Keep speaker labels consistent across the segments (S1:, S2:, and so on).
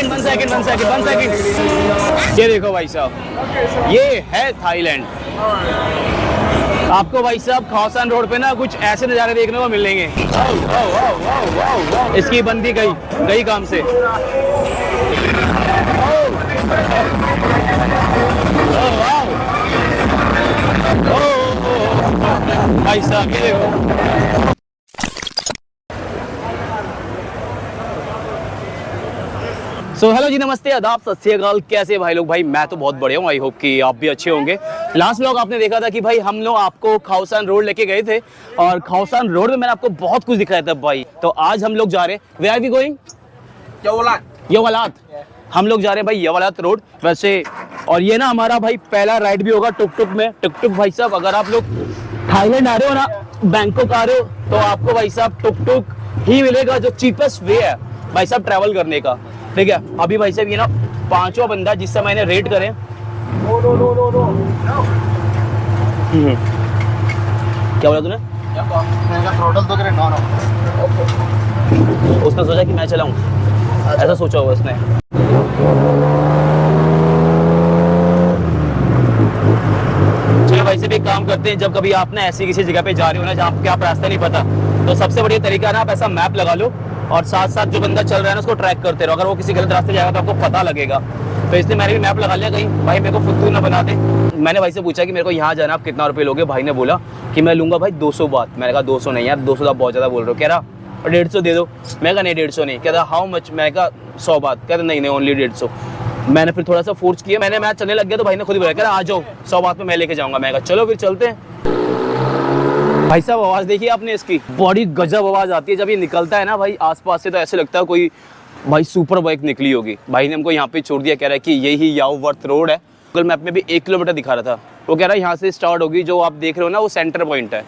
S1: One second. ये देखो भाई साहब, ये है थाईलैंड। आपको भाई साहब खौसान रोड पे ना कुछ ऐसे नज़ारे देखने को मिलेंगे। इसकी बंदी गई काम से। भाई साहब ये देखो। सो हेलो जी, नमस्ते, आदाब, सत श्री अकाल। कैसे भाई लोग? भाई मैं तो बहुत बढ़िया हूँ। आई होप कि आप भी अच्छे होंगे। लास्ट व्लॉग आपने देखा था कि भाई हम लोग आपको खौसान रोड लेके गए थे और खौसान रोड में मैंने आपको बहुत कुछ दिखाया था भाई। तो आज हम लोग जा रहे हैं, वेयर आर वी गोइंग? यवलात। हम लोग जा रहे हैं भाई यवलात रोड वैसे। और ये ना हमारा भाई पहला राइड भी होगा टुक में। टुक भाई साहब, अगर आप लोग थाईलैंड आ रहे हो ना, बैंकॉक आ रहे हो, तो आपको भाई साहब टुक ही मिलेगा जो चीपेस्ट वे है भाई साहब ट्रैवल करने का। ठीक है, अभी भाई साहब ये ना पांचवा बंदा जिससे मैंने रेट करे। क्या बोला तूने? उसने सोचा कि मैं चलाऊं, ऐसा सोचा होगा उसने। चलो भाई साहब एक काम करते हैं, जब कभी आप ना ऐसी किसी जगह पे जा रहे हो ना जहाँ पे आप रास्ता नहीं पता, तो सबसे बढ़िया तरीका है ना आप ऐसा मैप लगा लो और साथ साथ जो बंदा चल रहा है ना उसको ट्रैक करते रहो। अगर वो किसी गलत रास्ते जाएगा तो आपको पता लगेगा। तो इसलिए मैंने भी मैप लगा लिया, कहीं भाई मेरे को फुद्दू ना बना दे। मैंने भाई से पूछा कि मेरे को यहाँ जाना, आप कितना रुपये लोगे? भाई ने बोला कि मैं लूँगा भाई 200 बात। मैंने कहा 200 नहीं यार, 200 आप बहुत ज़्यादा बोल रहे हो। कह रहा 150 दे दो। मैं कहा नहीं 150 नहीं। कह रहा हाउ मच? मैंने कहा 100 बात। कह रहा नहीं ओनली 150। मैंने फिर थोड़ा सा फोर्स किया, मैंने मैच चलने लग गया तो भाई ने खुद ही बोला, कह रहा आ जाओ 100 बात में मैं लेके जाऊँगा। मैं कहा चलो फिर चलते हैं। भाई साहब आवाज़ देखिए आपने इसकी, बड़ी गजब आवाज़ आती है जब ये निकलता है ना भाई आसपास से, तो ऐसे लगता है कोई भाई सुपर बाइक निकली होगी। भाई ने हमको यहाँ पे छोड़ दिया, कह रहा है कि यही याववर्थ रोड है। गूगल मैप में भी 1 किलोमीटर दिखा रहा था, वो कह रहा है यहाँ से स्टार्ट होगी, जो आप देख रहे हो ना वो सेंटर पॉइंट है।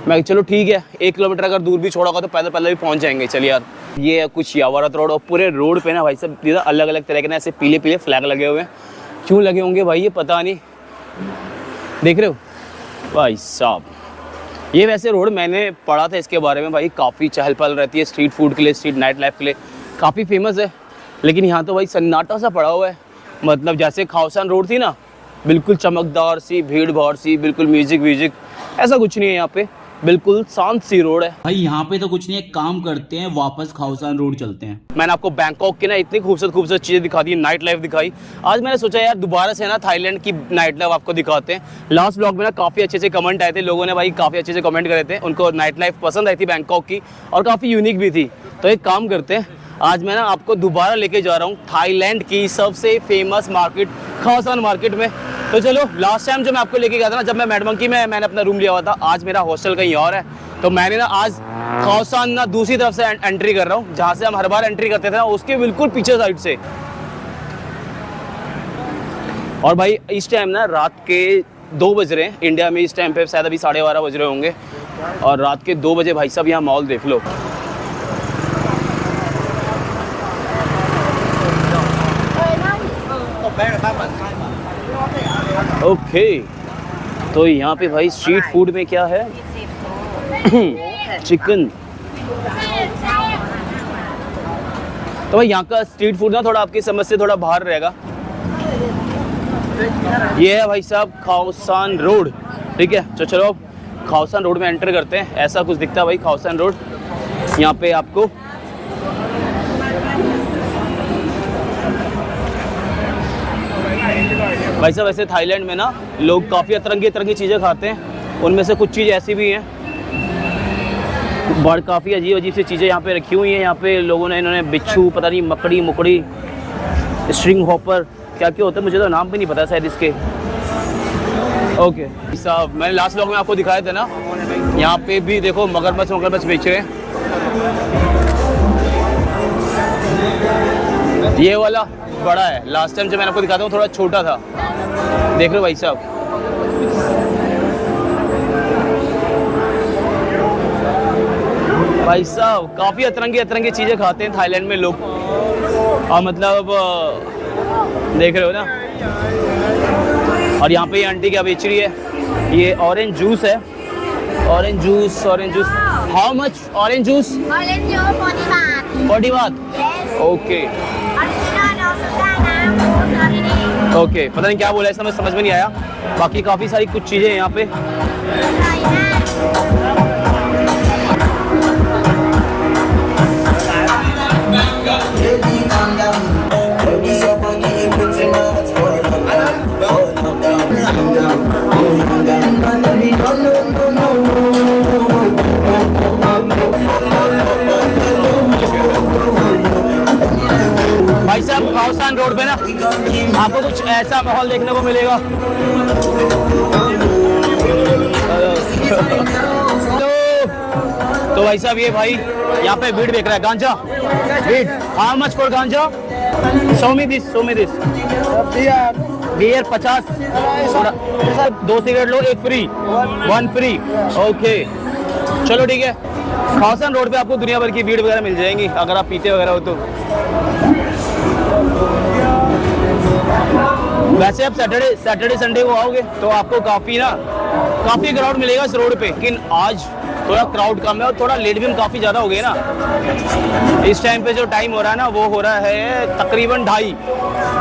S1: मैं चलो ठीक है, 1 किलोमीटर अगर दूर भी छोड़ा होगा तो पैदल भी पहुँच जाएंगे। चलिए यार, ये है कुछ याववर्थ रोड। और पूरे रोड पे ना भाई साहब अलग अलग तरह के ना ऐसे पीले पीले फ्लैग लगे हुए हैं। क्यों लगे होंगे भाई ये पता नहीं, देख रहे हो भाई साहब। ये वैसे रोड मैंने पढ़ा था इसके बारे में भाई, काफ़ी चहल पहल रहती है स्ट्रीट फूड के लिए, स्ट्रीट नाइट लाइफ के लिए, काफ़ी फेमस है। लेकिन यहाँ तो भाई सन्नाटा सा पड़ा हुआ है। मतलब जैसे खौसान रोड थी ना, बिल्कुल चमकदार सी, भीड़ भाड़ सी, बिल्कुल म्यूजिक, ऐसा कुछ नहीं है यहाँ पे। बिल्कुल शांत सी रोड है
S2: भाई। यहाँ पे तो कुछ नहीं, एक काम करते हैं वापस खौसान रोड चलते हैं।
S1: मैंने आपको बैंकॉक की ना इतनी खूबसूरत चीज़ें दिखा दी, नाइट लाइफ दिखाई। आज मैंने सोचा यार दोबारा से ना थाईलैंड की नाइट लाइफ आपको दिखाते हैं। लास्ट ब्लॉग में ना काफ़ी अच्छे कमेंट आए थे, लोगों ने भाई काफ़ी अच्छे कमेंट करे थे, उनको नाइट लाइफ पसंद आई थी बैंकॉक की और काफ़ी यूनिक भी थी। तो एक काम करते हैं, आज मैं ना आपको दोबारा लेके जा रहा हूँ थाईलैंड की सबसे फेमस मार्केट खौसान मार्केट में। तो चलो, लास्ट टाइम जो मैं आपको लेके गया था ना, जब मैं मैडमंकी में मैंने अपना रूम लिया हुआ था, आज मेरा हॉस्टल कहीं और है। तो मैंने ना आज खौसान ना दूसरी तरफ से एंट्री कर रहा हूँ, जहाँ से हम हर बार एंट्री करते थे ना, उसके बिल्कुल पीछे साइड से। और भाई इस टाइम ना रात के 2 बज रहे हैं इंडिया में, इस टाइम पे शायद अभी 12:30 बज रहे होंगे। और रात के 2 बजे भाई साहब यहाँ मॉल देख लो। ओके, तो यहाँ पे भाई स्ट्रीट फूड में क्या है? चिकन। तो भाई यहाँ का स्ट्रीट फूड ना थोड़ा आपकी समझ से थोड़ा बाहर रहेगा। ये है भाई साहब खौसान रोड। ठीक है, तो चलो खौसान रोड में एंटर करते हैं। ऐसा कुछ दिखता है भाई खौसान रोड। यहाँ पे आपको भाई साहब वैसे थाईलैंड में ना लोग काफ़ी तरह की चीज़ें खाते हैं। उनमें से कुछ चीज़ ऐसी भी हैं, बड़ काफ़ी अजीब सी चीज़ें यहाँ पे रखी हुई हैं। यहाँ पे लोगों ने इन्होंने बिच्छू, पता नहीं मकड़ी मुकड़ी, स्ट्रिंग हॉपर, क्या क्या होता है मुझे तो नाम भी नहीं पता शायद इसके। ओके साहब, मैंने लास्ट व्लॉग में आपको दिखाया था ना, यहाँ पे भी देखो मगरमच्छ बेच रहे हैं। ये वाला बड़ा है, लास्ट टाइम जब मैंने आपको दिखाया था वो थोड़ा छोटा था। देख रहे हो भाई साहब, भाई साहब काफ़ी अतरंगी चीज़ें खाते हैं थाईलैंड में लोग। और मतलब देख रहे हो ना। और यहाँ पे ये आंटी क्या बेच रही है? ये ऑरेंज जूस है orange juice how much orange juice
S3: Orange juice 40 baht.
S1: 40 बात
S3: Yes.
S1: Okay
S3: Original no sugar, no juice original.
S1: Okay पता नहीं क्या बोला है इसमें समझ में नहीं आया बाकी काफ़ी सारी कुछ चीज़ें हैं यहाँ पे
S3: Right now.
S4: Baby, calm down. Baby, so funny, you put in my heart for calm down. Calm down. Calm down. Baby,
S1: भाई साहब खाउसान रोड पे ना आपको कुछ ऐसा माहौल देखने को मिलेगा तो भाई साहब ये भाई यहाँ पे वीड बेच रहा है गांजा वीड हाउ मच फॉर गांजा सो मी दिस बियर 50 दो सिगरेट लो एक फ्री वन फ्री ओके चलो ठीक है खाउसान रोड पे आपको दुनिया भर की भीड़ वगैरह मिल जाएंगी अगर आप पीते वगैरह हो तो वैसे आप सैटरडे संडे को आओगे तो आपको काफी क्राउड मिलेगा इस रोड पे लेकिन आज थोड़ा क्राउड कम है और थोड़ा लेट भी काफी ज्यादा हो गए ना इस टाइम पे जो टाइम हो रहा है ना वो हो रहा है तकरीबन 2:30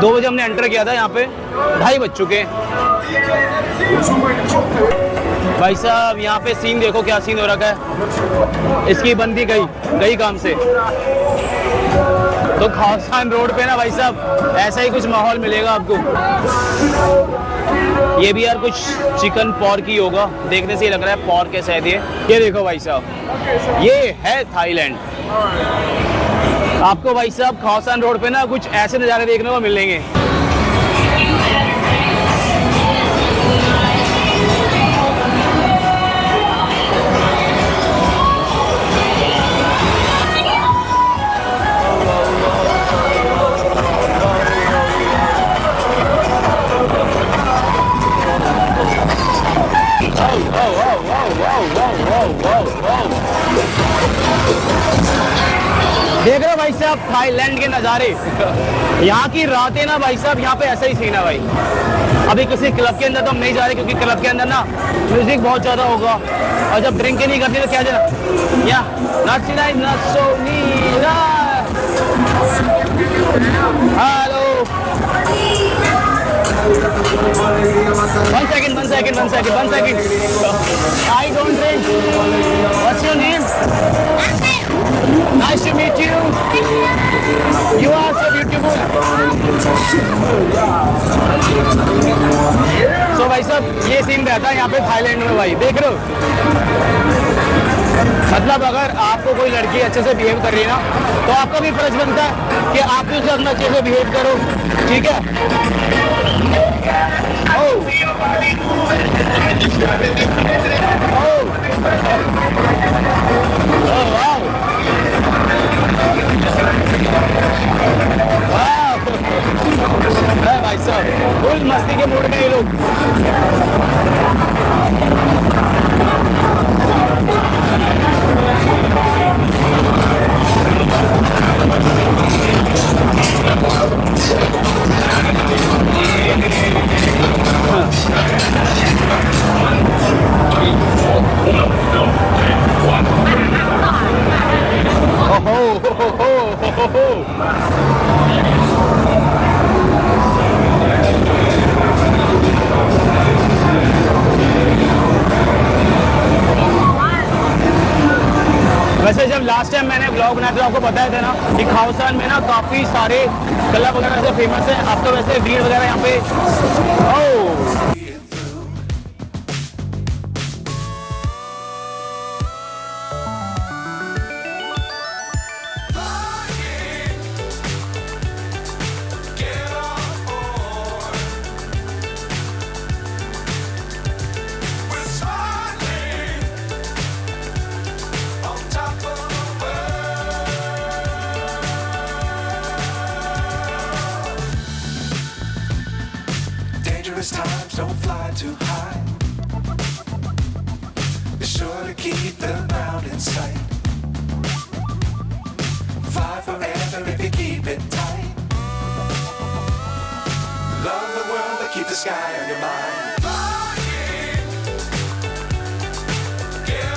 S1: बजे हमने एंटर किया था यहाँ पे 2:30 बज चुके हैं भाई साहब यहाँ पे सीन देखो क्या सीन हो रखा है इसकी बंदी गई काम से तो खाउसान रोड पे ना भाई साहब ऐसा ही कुछ माहौल मिलेगा आपको ये भी यार कुछ चिकन पॉर्क ही होगा देखने से ही लग रहा है पॉर्क है शायद ये देखो भाई साहब ये है थाईलैंड आपको भाई साहब खाउसान रोड पे ना कुछ ऐसे नज़ारे देखने को मिलेंगे देख रहे हो भाई साहब थाईलैंड के नज़ारे यहाँ की रातें ना भाई साहब यहाँ पे ऐसा ही सीन है भाई अभी किसी क्लब के अंदर तो हम नहीं जा रहे क्योंकि क्लब के अंदर ना म्यूजिक बहुत ज़्यादा होगा और जब ड्रिंक नहीं करते तो क्या जाना या hello one second I don't drink what's your name nice to meet you you are so beautiful so भाई साहब ये सीन रहता है यहाँ पे थाईलैंड में भाई देख रहे हो मतलब अगर आपको कोई लड़की अच्छे से बिहेव कर रही है ना तो आपका भी फर्ज बनता है कि आप भी उससे अपना अच्छे से बिहेव करो ठीक है भाई साहब फुल मस्ती के मूड में ये लोग वैसे जब लास्ट टाइम मैंने ब्लॉग बनाया था आपको बताया था ना कि खाउसान में ना काफ़ी सारे क्लब वगैरह से फेमस है अब तो वैसे भीड़ वगैरह यहाँ पे
S5: Dangerous times, don't fly too high. Be sure to keep the ground in sight. Fly forever if you keep it tight. Love the world, but keep the sky on your mind. Flying. Get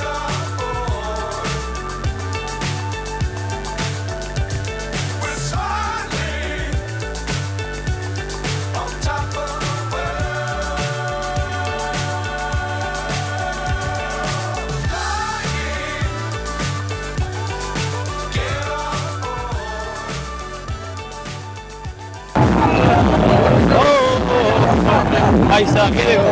S1: भाई साहब ये देखो,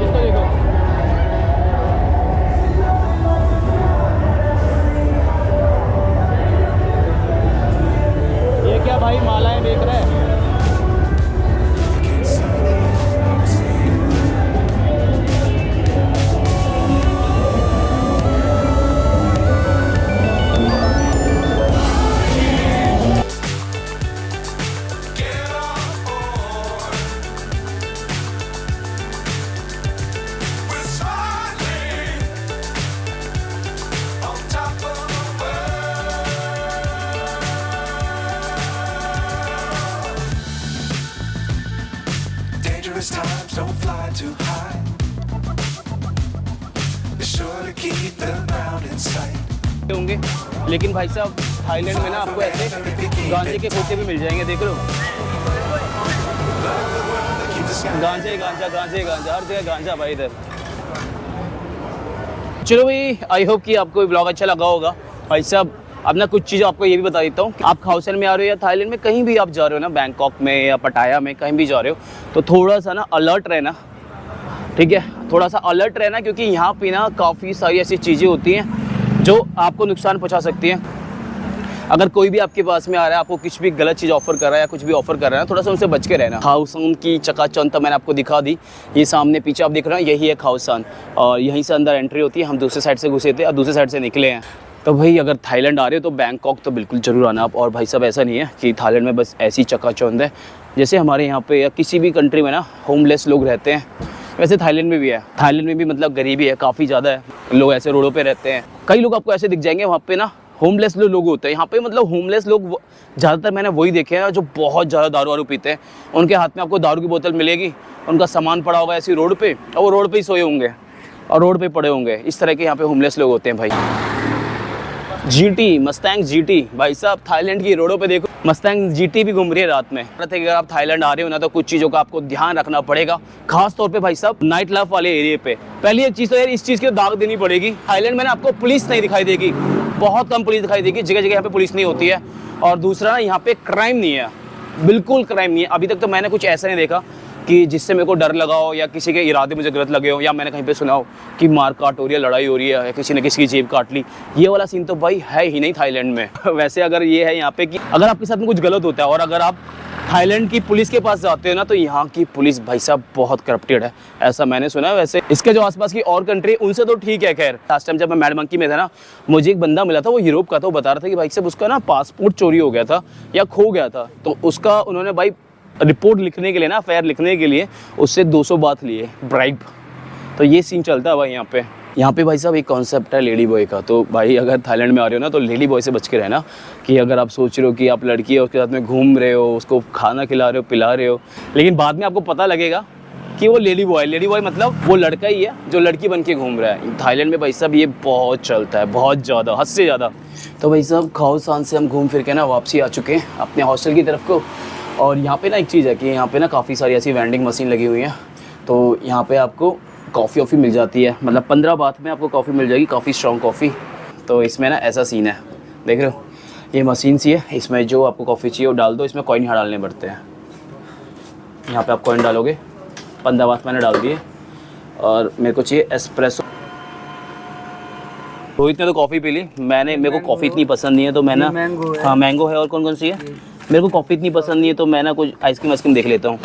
S1: इसको देखो। ये क्या भाई मालाएं बेच रहे हैं?
S5: We're smiling on top of the world. Dangerous times don't fly too high. Be sure to keep the ground in sight.
S1: होंगे, लेकिन भाई साहब थाईलैंड में ना आपको ऐसे गांजे के खोखे भी मिल जाएंगे, देख लो। गांजा ही गांजा, गांजा ही गांजा, हर जगह गांजा भाई इधर। चलो भाई, आई होप कि आपको ब्लॉग अच्छा लगा होगा। भाई साहब अब ना कुछ चीज़ आपको ये भी बता देता हूँ कि आप खाउसन में आ रहे हो या थाईलैंड में कहीं भी आप जा रहे हो ना, बैंकॉक में या पटाया में कहीं भी जा रहे हो, तो थोड़ा सा ना अलर्ट रहना, ठीक है? थोड़ा सा अलर्ट रहना, क्योंकि यहाँ पे ना काफ़ी सारी ऐसी चीज़ें होती हैं जो आपको नुकसान पहुँचा सकती हैं। अगर कोई भी आपके पास में आ रहा है, आपको कुछ भी गलत चीज़ ऑफर कर रहा है या कुछ भी ऑफर कर रहा है, थोड़ा सा उनसे बच के रहना। खाउसान की चकाचौंध तो मैंने आपको दिखा दी, ये सामने पीछे आप देख रहे हैं, यही है खाउसान, और यहीं से अंदर एंट्री होती है। हम दूसरे साइड से घुसे थे और दूसरे साइड से निकले हैं। तो भाई अगर थाईलैंड आ रहे हो तो बैंकॉक तो बिल्कुल ज़रूर आना आप। और भाई साहब ऐसा नहीं है कि थाईलैंड में बस ऐसी चकाचौंध है, जैसे हमारे यहाँ पे या किसी भी कंट्री में ना होमलेस लोग रहते हैं, वैसे थाईलैंड में भी है। थाईलैंड में भी मतलब गरीबी है, काफ़ी ज़्यादा है, लोग ऐसे रोडों पे रहते हैं। कई लोग आपको ऐसे दिख जाएंगे वहाँ पे ना होमलेस लोग होते हैं। यहाँ पे मतलब होमलेस लोग ज़्यादातर मैंने वही देखे हैं जो बहुत ज़्यादा दारू वारू पीते हैं। उनके हाथ में आपको दारू की बोतल मिलेगी, उनका सामान पड़ा होगा ऐसी रोड पे, और वो रोड पे ही सोए होंगे और रोड पे पड़े होंगे। इस तरह के यहाँ पे होमलेस लोग होते हैं भाई। जीटी, मस्टैंग जीटी, भाई साहब थाईलैंड की रोडों पे देखो मस्टैंग जीटी भी घूम रही है रात में। अगर आप थाईलैंड आ रहे हो ना, तो कुछ चीज़ों का आपको ध्यान रखना पड़ेगा, खास तौर पे भाई साहब नाइट लाइफ वाले एरिया पे। पहली एक चीज़ तो यार इस चीज़ की दाग देनी पड़ेगी, थाईलैंड में ना आपको पुलिस नहीं दिखाई देगी, बहुत कम पुलिस दिखाई देगी, जगह जगह यहाँ पे पुलिस नहीं होती है। और दूसरा यहाँ पे क्राइम नहीं है, बिल्कुल क्राइम नहीं है। अभी तक तो मैंने कुछ ऐसा नहीं देखा कि जिससे मेरे को डर लगा हो या किसी के इरादे मुझे गलत लगे हो, या मैंने कहीं पे सुना हो कि मार काट हो रही है, लड़ाई हो रही है, या किसी ने किसी की जेब काट ली। ये वाला सीन तो भाई है ही नहीं थाईलैंड में। वैसे अगर ये है यहाँ पे कि अगर आपके साथ में कुछ गलत होता है और अगर आप थाईलैंड की पुलिस के पास जाते हो ना, तो यहाँ की पुलिस भाई साहब बहुत करप्टेड है, ऐसा मैंने सुना है। वैसे इसके जो आसपास की और कंट्री उनसे तो ठीक है। खैर लास्ट टाइम जब मैं मैड मंकी में था ना, मुझे एक बंदा मिला था, वो यूरोप का था। वो बता रहा था कि भाई साहब उसका ना पासपोर्ट चोरी हो गया था या खो गया था, तो उसका उन्होंने भाई रिपोर्ट लिखने के लिए ना, अफेयर लिखने के लिए उससे 200 बात लिए, ब्राइब। तो ये सीन चलता है भाई यहाँ पे। यहाँ पे भाई साहब एक कॉन्सेप्ट है लेडी बॉय का। तो भाई अगर थाईलैंड में आ रहे हो ना, तो लेडी बॉय से बच के रहना। कि अगर आप सोच रहे हो कि आप लड़की है, उसके साथ में घूम रहे हो, उसको खाना खिला रहे हो, पिला रहे हो, लेकिन बाद में आपको पता लगेगा कि वो लेडी बॉय। लेडी बॉय मतलब वो लड़का ही है जो लड़की बन के घूम रहा है। थाईलैंड में भाई साहब ये बहुत चलता है, बहुत ज़्यादा, हद से ज़्यादा। तो भाई साहब खाउसान से हम घूम फिर के ना वापसी आ चुके हैं अपने हॉस्टल की तरफ को। और यहाँ पे ना एक चीज़ है कि यहाँ पे ना काफ़ी सारी ऐसी वेंडिंग मशीन लगी हुई हैं। तो यहाँ पे आपको कॉफ़ी वॉफ़ी मिल जाती है, मतलब 15 बात में आपको कॉफ़ी मिल जाएगी, काफ़ी स्ट्रॉन्ग कॉफ़ी। तो इसमें ना ऐसा सीन है, देख रहे हो, ये मशीन सी है, इसमें जो आपको कॉफ़ी चाहिए वो डाल दो, इसमें कॉइन यहाँ डालने पड़ते हैं। यहाँ पे आप कॉइन डालोगे, 15 बात मैंने डाल दिए, और मेरे को चाहिए एस्प्रेसो। रोहित ने तो कॉफ़ी पी ली, मेरे को कॉफ़ी इतनी पसंद नहीं है, तो मैं ना, हाँ मैंगो है, और कौन कौन सी है, मेरे को कॉफ़ी इतनी पसंद नहीं है, तो मैं ना कुछ आइसक्रीम देख लेता हूँ।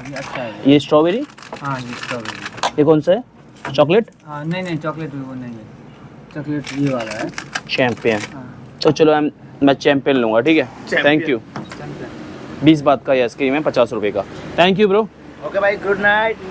S6: अच्छा है।
S1: ये स्ट्रॉबेरी,
S6: हाँ ये स्ट्रॉबेरी।
S1: ये कौन सा है, चॉकलेट?
S6: हाँ नहीं चॉकलेट वो नहीं है, चॉकलेट ये वाला है।
S1: चैम्पियन।
S6: हाँ।
S1: तो चलो मैं चैम्पियन लूँगा, ठीक है, थैंक यू। 20 बात का ये आइसक्रीम है, 50 रुपये का। Thank you bro.
S6: ओके भाई, गुड नाइट।